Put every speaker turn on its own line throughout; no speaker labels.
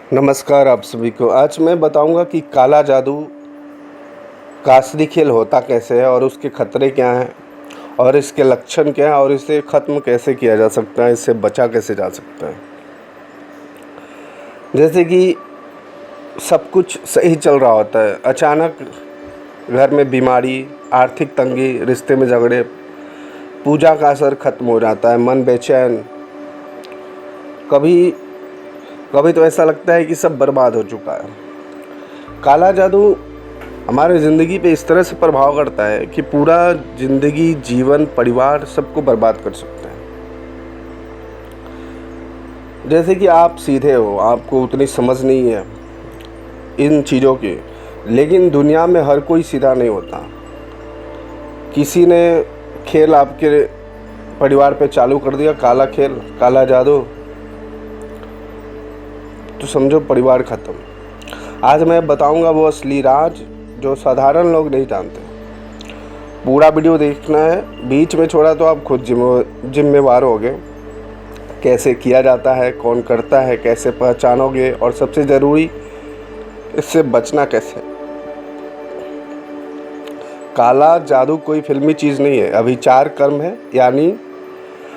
नमस्कार आप सभी को। आज मैं बताऊंगा कि काला जादू का असली खेल होता कैसे है और उसके खतरे क्या हैं और इसके लक्षण क्या हैं और इसे ख़त्म कैसे किया जा सकता है, इससे बचा कैसे जा सकता है। जैसे कि सब कुछ सही चल रहा होता है, अचानक घर में बीमारी, आर्थिक तंगी, रिश्ते में झगड़े, पूजा का असर ख़त्म हो जाता है, मन बेचैन। कभी कभी तो ऐसा लगता है कि सब बर्बाद हो चुका है। काला जादू हमारे ज़िंदगी पे इस तरह से प्रभाव करता है कि पूरा ज़िंदगी, जीवन, परिवार सबको बर्बाद कर सकता है। जैसे कि आप सीधे हो, आपको उतनी समझ नहीं है इन चीज़ों की, लेकिन दुनिया में हर कोई सीधा नहीं होता। किसी ने खेल आपके परिवार पे चालू कर दिया, काला खेल, काला जादू, तो समझो परिवार ख़त्म। आज मैं बताऊंगा वो असली राज जो साधारण लोग नहीं जानते। पूरा वीडियो देखना है, बीच में छोड़ा तो आप खुद जिम्मेवार होगे। कैसे किया जाता है, कौन करता है, कैसे पहचानोगे और सबसे ज़रूरी इससे बचना कैसे। काला जादू कोई फिल्मी चीज़ नहीं है, अभिचार कर्म है, यानी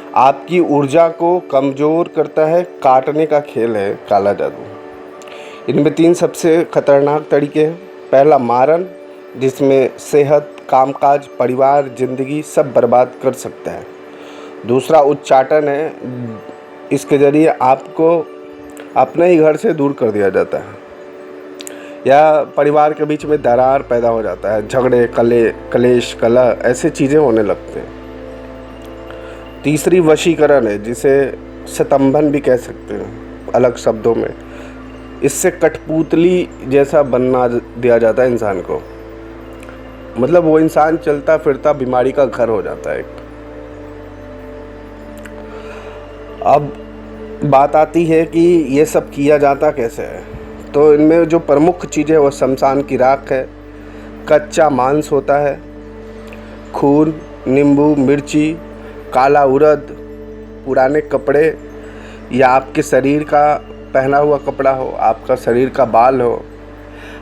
आपकी ऊर्जा को कमज़ोर करता है, काटने का खेल है काला जादू। इनमें 3 सबसे खतरनाक तरीके हैं। पहला मारन, जिसमें सेहत, कामकाज, परिवार, ज़िंदगी सब बर्बाद कर सकता है। दूसरा उच्चाटन है, इसके ज़रिए आपको अपने ही घर से दूर कर दिया जाता है या परिवार के बीच में दरार पैदा हो जाता है, झगड़े, कलेश, कलह, ऐसे चीज़ें होने लगते हैं। तीसरी वशीकरण है, जिसे स्तंभन भी कह सकते हैं अलग शब्दों में। इससे कठपुतली जैसा बनना दिया जाता है इंसान को, मतलब वो इंसान चलता फिरता बीमारी का घर हो जाता है। अब बात आती है कि ये सब किया जाता कैसे है। तो इनमें जो प्रमुख चीज़ें वो शमशान की राख है, कच्चा मांस होता है, खून, नींबू, मिर्ची, काला उड़द, पुराने कपड़े या आपके शरीर का पहना हुआ कपड़ा हो, आपका शरीर का बाल हो,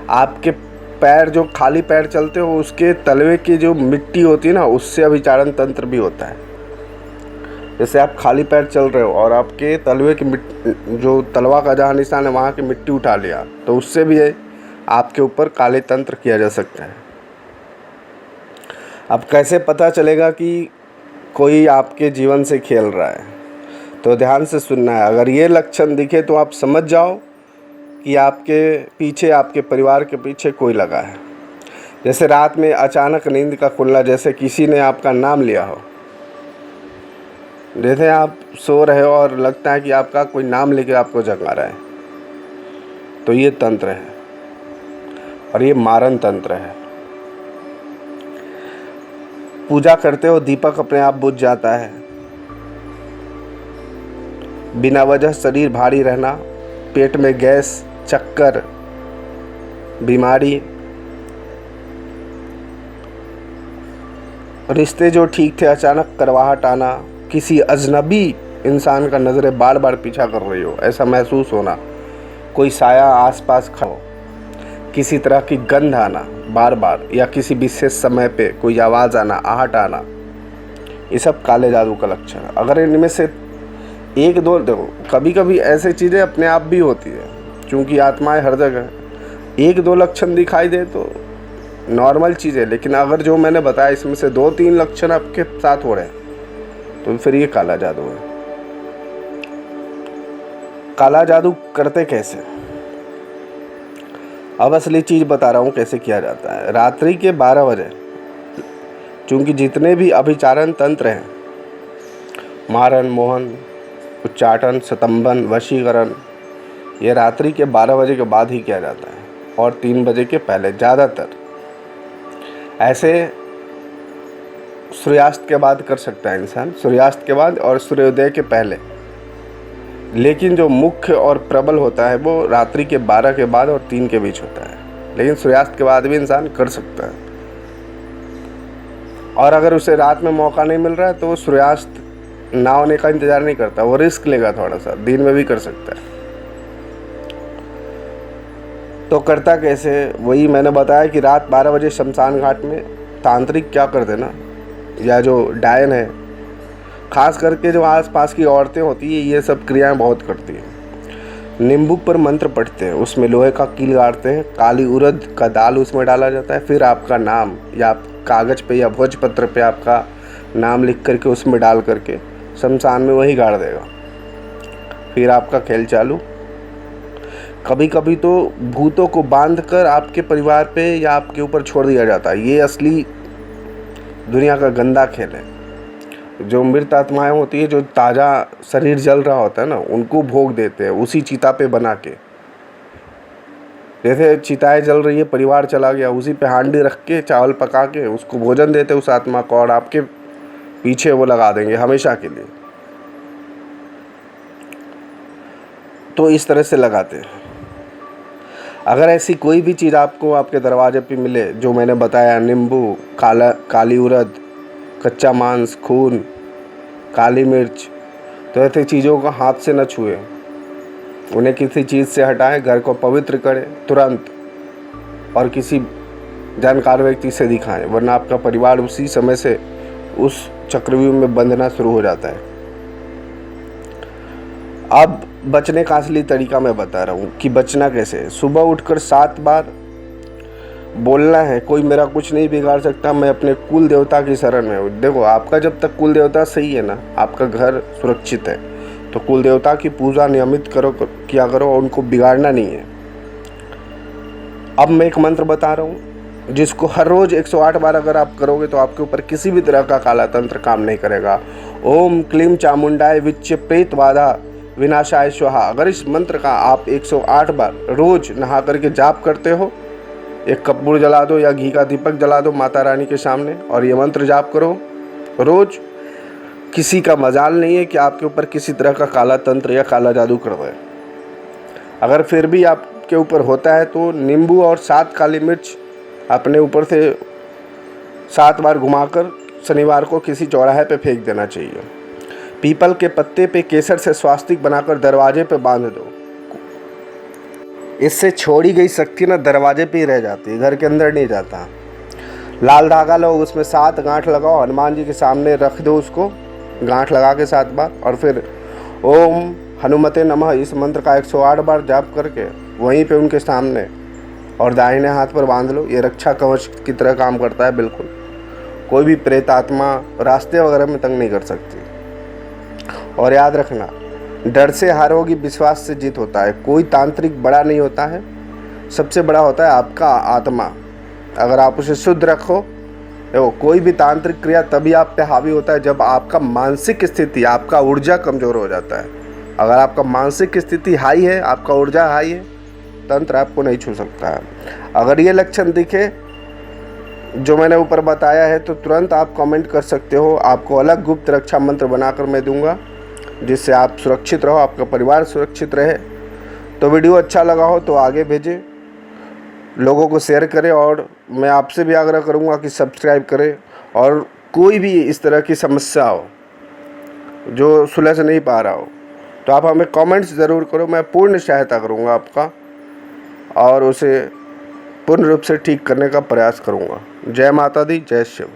आपके पैर जो खाली पैर चलते हो उसके तलवे की जो मिट्टी होती है ना, उससे अभिचारण तंत्र भी होता है। जैसे आप खाली पैर चल रहे हो और आपके तलवे की जो तलवा का जहाँ निशान है वहाँ की मिट्टी उठा लिया, तो उससे भी आपके ऊपर काले तंत्र किया जा सकता है। अब कैसे पता चलेगा कि कोई आपके जीवन से खेल रहा है? तो ध्यान से सुनना है। अगर ये लक्षण दिखे तो आप समझ जाओ कि आपके पीछे, आपके परिवार के पीछे कोई लगा है। जैसे रात में अचानक नींद का खुलना, जैसे किसी ने आपका नाम लिया हो। जैसे आप सो रहे हो और लगता है कि आपका कोई नाम लेके आपको जगा रहा है, तो ये तंत्र है और ये मारन तंत्र है। पूजा करते हो, दीपक अपने आप बुझ जाता है। बिना वजह शरीर भारी रहना, पेट में गैस, चक्कर, बीमारी, रिश्ते जो ठीक थे अचानक करवाहट आना, किसी अजनबी इंसान का नज़रें बार बार पीछा कर रही हो ऐसा महसूस होना, कोई साया आसपास खड़ा हो, किसी तरह की गंध आना बार बार या किसी विशेष समय पे कोई आवाज़ आना, आहट आना, ये सब काले जादू का लक्षण है। अगर इनमें से एक दो, देखो कभी कभी ऐसी चीज़ें अपने आप भी होती है, क्योंकि आत्माएं हर जगह है। 1-2 लक्षण दिखाई दे तो नॉर्मल चीज़ है, लेकिन अगर जो मैंने बताया इसमें से 2-3 लक्षण आपके साथ हो रहे हैं तो फिर ये काला जादू है। काला जादू करते कैसे? अब असली चीज़ बता रहा हूँ कैसे किया जाता है। रात्रि के 12 बजे, चूँकि जितने भी अभिचारण तंत्र हैं, मारन, मोहन, उच्चाटन, स्तंभन, वशीकरण, ये रात्रि के 12 बजे के बाद ही किया जाता है और 3 बजे के पहले ज़्यादातर। ऐसे सूर्यास्त के बाद कर सकता है इंसान, सूर्यास्त के बाद और सूर्योदय के पहले। लेकिन जो मुख्य और प्रबल होता है वो रात्रि के 12 के बाद और 3 के बीच होता है, लेकिन सूर्यास्त के बाद भी इंसान कर सकता है। और अगर उसे रात में मौका नहीं मिल रहा है तो वो सूर्यास्त ना होने का इंतज़ार नहीं करता, वो रिस्क लेगा थोड़ा सा, दिन में भी कर सकता है। तो करता कैसे, वही मैंने बताया कि रात 12 बजे शमशान घाट में तांत्रिक क्या करते ना, या जो डायन है, खास करके जो आसपास की औरतें होती है, ये सब क्रियाएं बहुत करती हैं। नींबू पर मंत्र पढ़ते हैं, उसमें लोहे का कील गाड़ते हैं, काली उड़द का दाल उसमें डाला जाता है, फिर आपका नाम या आप कागज़ पे या भोजपत्र पे आपका नाम लिख करके उसमें डाल करके शमशान में वही गाड़ देगा। फिर आपका खेल चालू। कभी कभी तो भूतों को बांधकर आपके परिवार पे या आपके ऊपर छोड़ दिया जाता है। ये असली दुनिया का गंदा खेल है। जो मृत आत्माएं होती है, जो ताज़ा शरीर जल रहा होता है ना, उनको भोग देते हैं उसी चिता पे बना के। जैसे चिताएं जल रही है, परिवार चला गया, उसी पे हांडी रख के चावल पका के उसको भोजन देते उस आत्मा को, और आपके पीछे वो लगा देंगे हमेशा के लिए। तो इस तरह से लगाते हैं। अगर ऐसी कोई भी चीज़ आपको आपके दरवाजे पे मिले, जो मैंने बताया, नींबू, काली उड़द, कच्चा मांस, खून, काली मिर्च, तो ऐसी चीज़ों को हाथ से न छुए, उन्हें किसी चीज़ से हटाएं, घर को पवित्र करें तुरंत, और किसी जानकार व्यक्ति से दिखाएं, वरना आपका परिवार उसी समय से उस चक्रव्यूह में बंधना शुरू हो जाता है। अब बचने का असली तरीका मैं बता रहा हूँ कि बचना कैसे है। सुबह उठकर 7 बार बोलना है, कोई मेरा कुछ नहीं बिगाड़ सकता, मैं अपने कुल देवता की शरण में हूँ। देखो, आपका जब तक कुल देवता सही है ना, आपका घर सुरक्षित है, तो कुल देवता की पूजा नियमित किया करो, और उनको बिगाड़ना नहीं है। अब मैं एक मंत्र बता रहा हूँ, जिसको हर रोज़ 108 बार अगर आप करोगे तो आपके ऊपर किसी भी तरह का काला तंत्र काम नहीं करेगा। ओम क्लीम चामुंडाय विच्च प्रेत बाधा विनाशाय स्वाहा। अगर इस मंत्र का आप 108 बार रोज़ नहा करके जाप करते हो, एक कपूर जला दो या घी का दीपक जला दो माता रानी के सामने, और ये मंत्र जाप करो रोज़। किसी का मजाल नहीं है कि आपके ऊपर किसी तरह का काला तंत्र या काला जादू कर दे। अगर फिर भी आपके ऊपर होता है तो नींबू और 7 काली मिर्च अपने ऊपर से 7 बार घुमाकर शनिवार को किसी चौराहे पे फेंक देना चाहिए। पीपल के पत्ते पे केसर से स्वास्तिक बनाकर दरवाजे पे बांध दो। इससे छोड़ी गई शक्ति ना दरवाजे पे ही रह जाती है, घर के अंदर नहीं जाता। लाल धागा लो, उसमें 7 गांठ लगाओ, हनुमान जी के सामने रख दो उसको, गांठ लगा के 7 बार, और फिर ओम हनुमते नमः इस मंत्र का 108 बार जाप करके वहीं पे उनके सामने और दाहिने हाथ पर बांध लो। ये रक्षा कवच की तरह काम करता है। बिल्कुल कोई भी प्रेत आत्मा रास्ते वगैरह में तंग नहीं कर सकती। और याद रखना, डर से हारोगी, विश्वास से जीत होता है। कोई तांत्रिक बड़ा नहीं होता है, सबसे बड़ा होता है आपका आत्मा। अगर आप उसे शुद्ध रखो, देखो कोई भी तांत्रिक क्रिया तभी आप पे हावी होता है जब आपका मानसिक स्थिति, आपका ऊर्जा कमज़ोर हो जाता है। अगर आपका मानसिक स्थिति हाई है, आपका ऊर्जा हाई है, तंत्र आपको नहीं छू सकता है। अगर ये लक्षण दिखे जो मैंने ऊपर बताया है, तो तुरंत आप कमेंट कर सकते हो। आपको अलग गुप्त रक्षा मंत्र बनाकर मैं दूंगा, जिससे आप सुरक्षित रहो, आपका परिवार सुरक्षित रहे। तो वीडियो अच्छा लगा हो तो आगे भेजें, लोगों को शेयर करें, और मैं आपसे भी आग्रह करूंगा कि सब्सक्राइब करें। और कोई भी इस तरह की समस्या हो जो सुलझ नहीं पा रहा हो, तो आप हमें कमेंट्स ज़रूर करो, मैं पूर्ण सहायता करूंगा आपका, और उसे पूर्ण रूप से ठीक करने का प्रयास करूंगा। जय माता दी, जय शिव।